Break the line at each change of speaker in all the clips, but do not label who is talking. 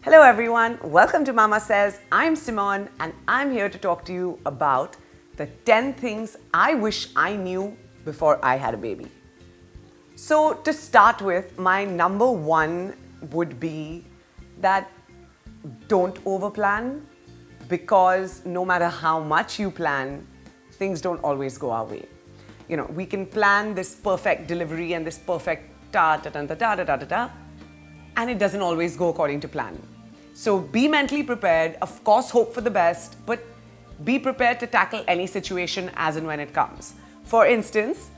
Hello everyone, welcome to Mamasays. I'm Simone and I'm here to talk to you about the 10 things I wish I knew before I had a baby. So to start with, my number one would be that don't overplan, because no matter how much you plan, things don't always go our way. You know, we can plan this perfect delivery and this perfect and it doesn't always go according to plan. So be mentally prepared, of course hope for the best, but be prepared to tackle any situation as and when it comes. For instance,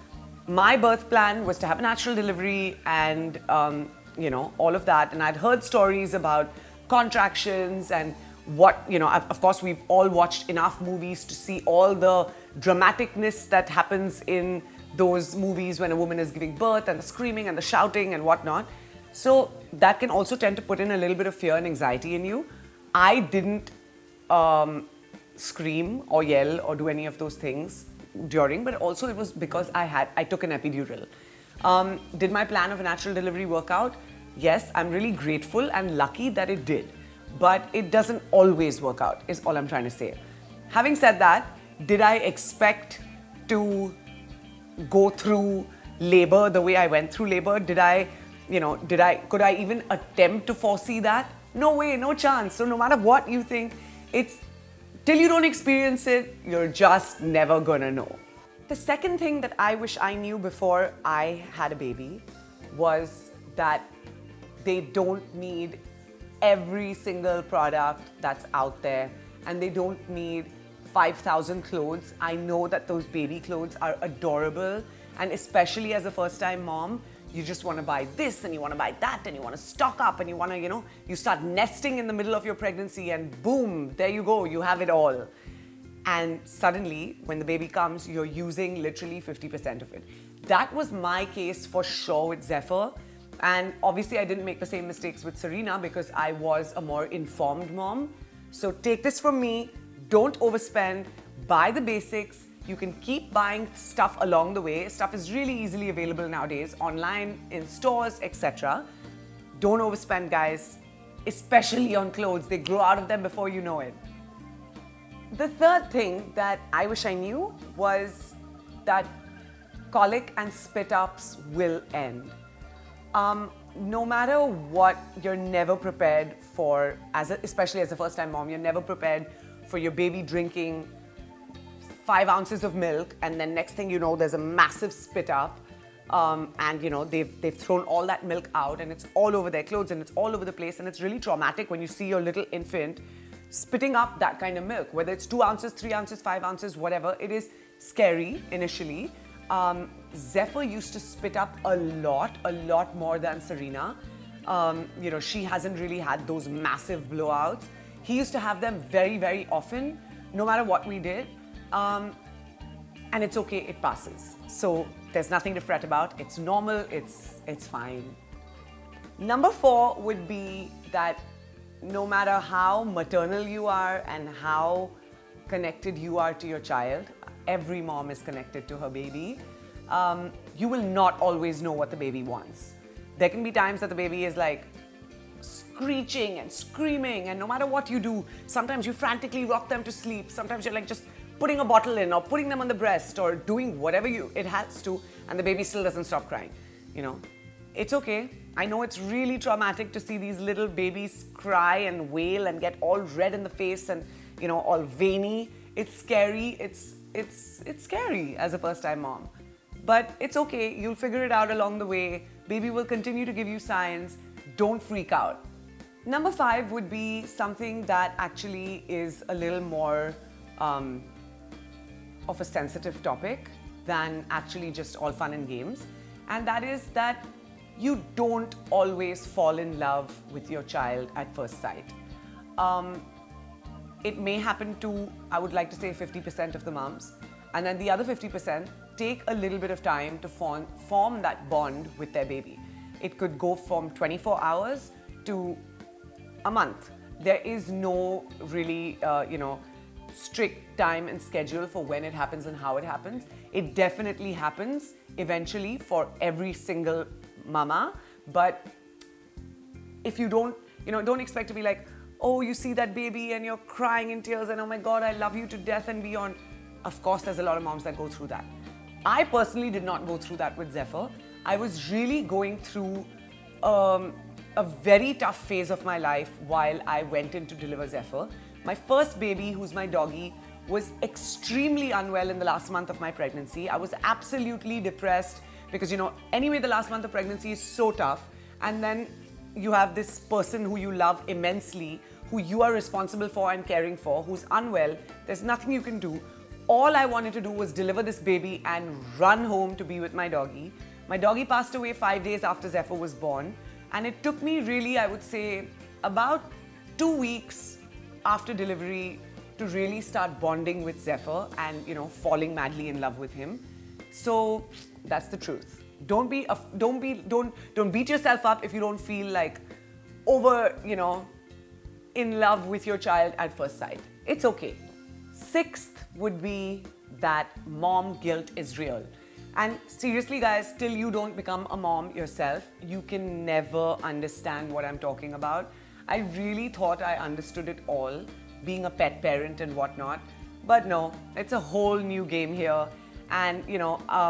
my birth plan was to have a natural delivery and all of that, and I'd heard stories about contractions and of course we've all watched enough movies to see all the dramaticness that happens in those movies when a woman is giving birth, and the screaming and the shouting and whatnot. So that can also tend to put in a little bit of fear and anxiety in you. I didn't scream or yell or do any of those things during, but also it was because I took an epidural. Did my plan of a natural delivery work out? Yes, I'm really grateful and lucky that it did. But it doesn't always work out, is all I'm trying to say. Having said that, did I expect to go through labor the way I went through labor? Could I even attempt to foresee that? No way, no chance. So no matter what you think, till you don't experience it, you're just never gonna know. The second thing that I wish I knew before I had a baby was that they don't need every single product that's out there, and they don't need 5,000 clothes. I know that those baby clothes are adorable, and especially as a first-time mom, you just want to buy this and you want to buy that and you want to stock up and you want to, you start nesting in the middle of your pregnancy and boom, there you go, you have it all. And suddenly, when the baby comes, you're using literally 50% of it. That was my case for sure with Zephyr. And obviously I didn't make the same mistakes with Serena because I was a more informed mom. So take this from me, don't overspend, buy the basics. You can keep buying stuff along the way. Stuff is really easily available nowadays, online, in stores, etc. Don't overspend, guys, especially on clothes. They grow out of them before you know it. The third thing that I wish I knew was that colic and spit-ups will end. No matter what, you're never prepared for, especially as a first-time mom, you're never prepared for your baby drinking 5 ounces of milk, and then next thing you know, there's a massive spit up, and they've thrown all that milk out, and it's all over their clothes, and it's all over the place, and it's really traumatic when you see your little infant spitting up that kind of milk, whether it's 2 ounces, 3 ounces, 5 ounces, whatever. It is scary initially. Zephyr used to spit up a lot more than Serena. She hasn't really had those massive blowouts. He used to have them very, very often, no matter what we did. And it's okay, it passes. So there's nothing to fret about. It's normal, it's fine. Number 4 would be that no matter how maternal you are and how connected you are to your child, every mom is connected to her baby. You will not always know what the baby wants. There can be times that the baby is like screeching and screaming, and no matter what you do, sometimes you frantically rock them to sleep. Sometimes you're like just putting a bottle in or putting them on the breast or doing whatever it has to, and the baby still doesn't stop crying. It's okay. I know it's really traumatic to see these little babies cry and wail and get all red in the face and all veiny. It's scary. It's scary as a first-time mom, but it's okay. You'll figure it out along the way. Baby will continue to give you signs. Don't freak out. Number 5 would be something that actually is a little more of a sensitive topic than actually just all fun and games, and that is that you don't always fall in love with your child at first sight. It may happen to, I would like to say, 50% of the moms, and then the other 50% take a little bit of time to form that bond with their baby. It could go from 24 hours to a month. There is no really, strict time and schedule for when it happens and how it happens. It definitely happens eventually for every single mama, but if you don't, don't expect to be like, oh, you see that baby and you're crying in tears and oh my God, I love you to death and beyond. Of course, there's a lot of moms that go through that. I personally did not go through that with Zephyr. I was really going through a very tough phase of my life while I went in to deliver Zephyr. My first baby, who's my doggy, was extremely unwell in the last month of my pregnancy. I was absolutely depressed because, anyway, the last month of pregnancy is so tough. And then you have this person who you love immensely, who you are responsible for and caring for, who's unwell. There's nothing you can do. All I wanted to do was deliver this baby and run home to be with my doggy. My doggy passed away 5 days after Zephyr was born. And it took me really, I would say, about 2 weeks after delivery to really start bonding with Zephyr and, falling madly in love with him. So that's the truth. Don't beat yourself up if you don't feel like in love with your child at first sight. It's okay. Sixth would be that mom guilt is real. And seriously, guys, till you don't become a mom yourself, you can never understand what I'm talking about. I really thought I understood it all, being a pet parent and whatnot. But no, it's a whole new game here. And,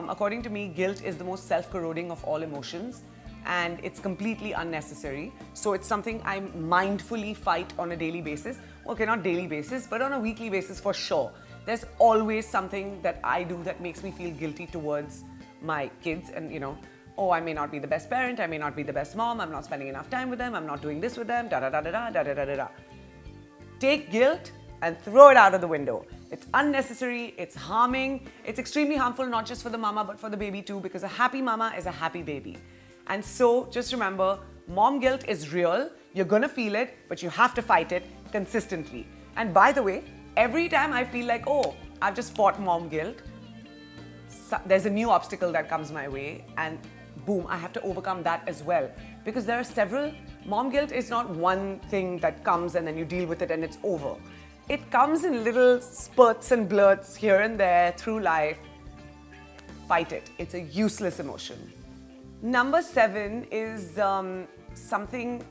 according to me, guilt is the most self-corroding of all emotions. And it's completely unnecessary. So it's something I mindfully fight on a daily basis. Okay, not daily basis, but on a weekly basis for sure. There's always something that I do that makes me feel guilty towards my kids. And, oh, I may not be the best parent. I may not be the best mom. I'm not spending enough time with them. I'm not doing this with them. Da-da-da-da-da. Take guilt and throw it out of the window. It's unnecessary. It's harming. It's extremely harmful, not just for the mama, but for the baby too, because a happy mama is a happy baby. And so just remember, mom guilt is real. You're going to feel it, but you have to fight it consistently. And by the way, every time I feel like, oh, I've just fought mom guilt, there's a new obstacle that comes my way and boom, I have to overcome that as well. Because there are several, mom guilt is not one thing that comes and then you deal with it and it's over. It comes in little spurts and blurts here and there through life. Fight it. It's a useless emotion. Number 7 is something,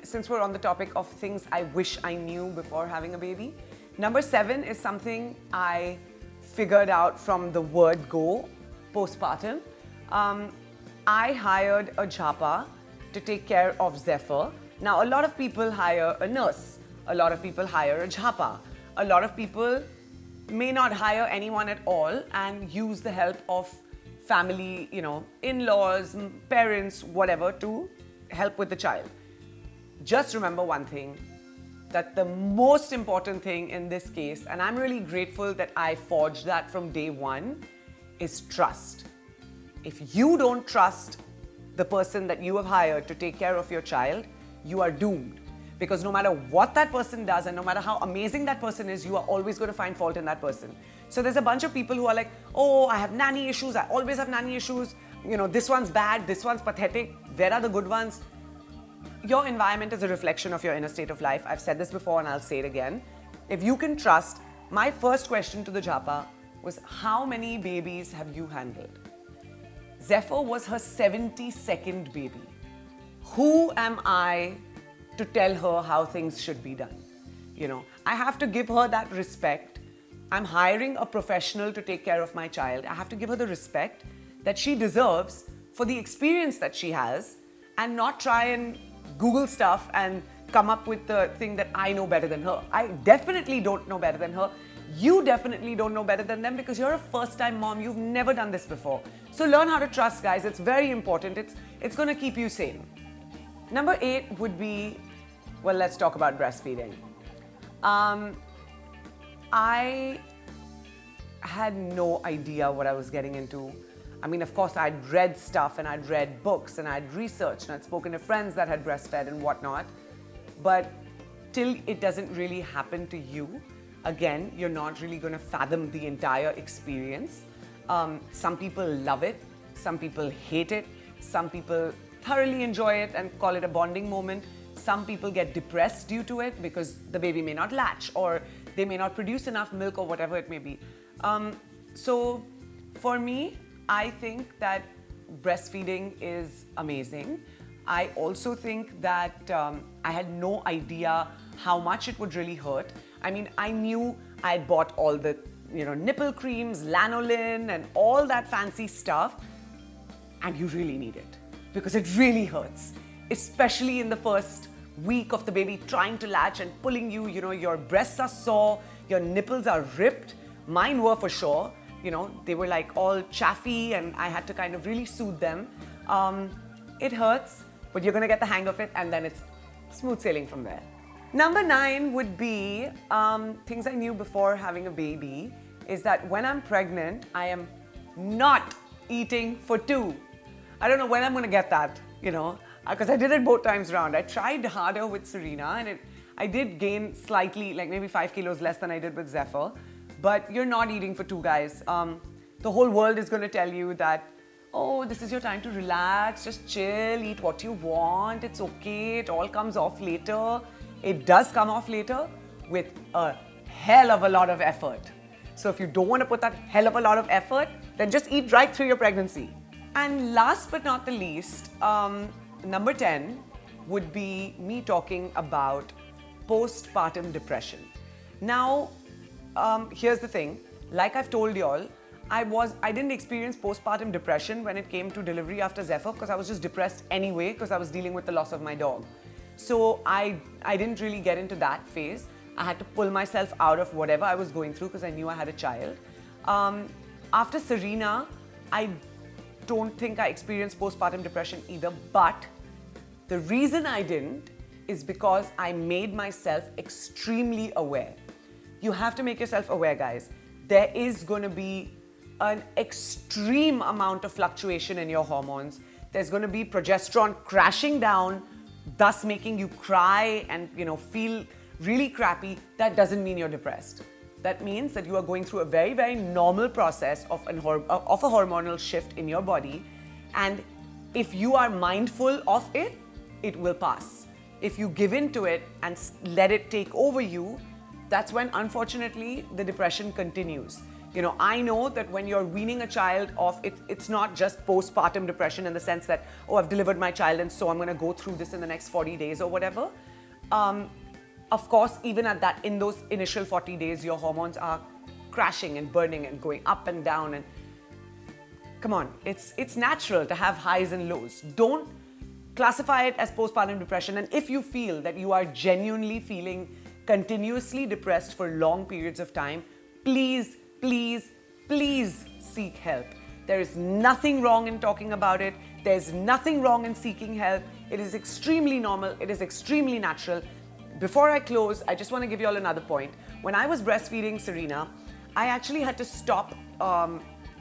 since we're on the topic of things I wish I knew before having a baby, number 7 is something I figured out from the word go, postpartum. I hired a Jhapa to take care of Zephyr. Now, a lot of people hire a nurse. A lot of people hire a Jhapa. A lot of people may not hire anyone at all and use the help of family, in-laws, parents, whatever, to help with the child. Just remember one thing, that the most important thing in this case, and I'm really grateful that I forged that from day one, is trust. If you don't trust the person that you have hired to take care of your child, you are doomed. Because no matter what that person does and no matter how amazing that person is, you are always going to find fault in that person. So there's a bunch of people who are like, oh, I have nanny issues, I always have nanny issues, this one's bad, this one's pathetic, where are the good ones? Your environment is a reflection of your inner state of life. I've said this before and I'll say it again. If you can trust, my first question to the Jhapa was, how many babies have you handled? Zephyr was her 72nd baby. Who am I to tell her how things should be done? I have to give her that respect. I'm hiring a professional to take care of my child. I have to give her the respect that she deserves for the experience that she has and not try and Google stuff and come up with the thing that I know better than her. I definitely don't know better than her. You definitely don't know better than them because you're a first-time mom. You've never done this before. So learn how to trust, guys. It's very important. It's going to keep you sane. Number 8 would be, well, let's talk about breastfeeding. I had no idea what I was getting into. Of course, I'd read stuff and I'd read books and I'd researched and I'd spoken to friends that had breastfed and whatnot. But till it doesn't really happen to you, again, you're not really going to fathom the entire experience. Some people love it. Some people hate it. Some people thoroughly enjoy it and call it a bonding moment. Some people get depressed due to it because the baby may not latch or they may not produce enough milk or whatever it may be. So For me, I think that breastfeeding is amazing. I also think that I had no idea how much it would really hurt. I mean, I knew I had bought all the, nipple creams, lanolin, and all that fancy stuff, and you really need it because it really hurts, especially in the first week of the baby trying to latch and pulling you. Your breasts are sore, your nipples are ripped. Mine were for sure. They were like all chaffy, and I had to kind of really soothe them. It hurts, but you're gonna get the hang of it, and then it's smooth sailing from there. Number 9 would be things I knew before having a baby is that when I'm pregnant, I am not eating for 2. I don't know when I'm gonna get that, because I did it both times around. I tried harder with Serena, and I did gain slightly, like maybe 5 kilos less than I did with Zephyr. But you're not eating for 2, guys. The whole world is going to tell you that, oh, this is your time to relax, just chill, eat what you want, it's okay, it all comes off later. It does come off later with a hell of a lot of effort. So if you don't want to put that hell of a lot of effort, then just eat right through your pregnancy. And last but not the least, number 10 would be me talking about postpartum depression. Now, here's the thing, like I've told y'all, I didn't experience postpartum depression when it came to delivery after Zephyr because I was just depressed anyway because I was dealing with the loss of my dog. So I didn't really get into that phase. I had to pull myself out of whatever I was going through because I knew I had a child. After Serena, I don't think I experienced postpartum depression either, but the reason I didn't is because I made myself extremely aware. You have to make yourself aware, guys. There is going to be an extreme amount of fluctuation in your hormones. There's going to be progesterone crashing down, thus making you cry and feel really crappy. That doesn't mean you're depressed. That means that you are going through a very, very normal process of a hormonal shift in your body. And if you are mindful of it, it will pass. If you give in to it and let it take over you, that's when, unfortunately, the depression continues. I know that when you're weaning a child off, it's not just postpartum depression in the sense that, oh, I've delivered my child and so I'm going to go through this in the next 40 days or whatever. Of course, even in those initial 40 days, your hormones are crashing and burning and going up and down. And come on, it's natural to have highs and lows. Don't classify it as postpartum depression. And if you feel that you are genuinely feeling continuously depressed for long periods of time, please, please, please seek help. There is nothing wrong in talking about it. There's nothing wrong in seeking help. It is extremely normal. It is extremely natural. Before I close, I just want to give you all another point. When I was breastfeeding Serena, I actually had to stop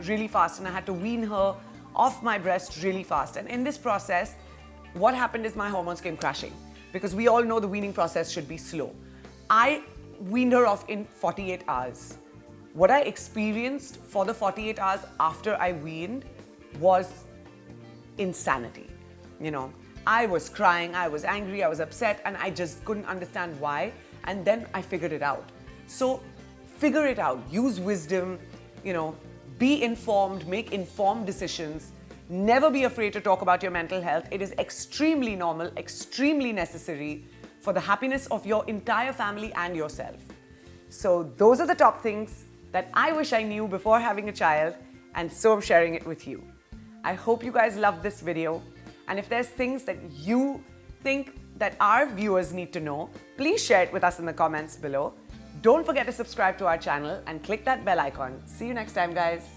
really fast, and I had to wean her off my breast really fast. And in this process, what happened is my hormones came crashing because we all know the weaning process should be slow. I weaned her off in 48 hours. What I experienced for the 48 hours after I weaned was insanity. I was crying, I was angry, I was upset, and I just couldn't understand why. And then I figured it out. So figure it out, use wisdom, be informed, make informed decisions. Never be afraid to talk about your mental health. It is extremely normal, extremely necessary for the happiness of your entire family and yourself. So those are the top things that I wish I knew before having a child, and so I'm sharing it with you. I hope you guys loved this video, and if there's things that you think that our viewers need to know, please share it with us in the comments below. Don't forget to subscribe to our channel and click that bell icon. See you next time, guys.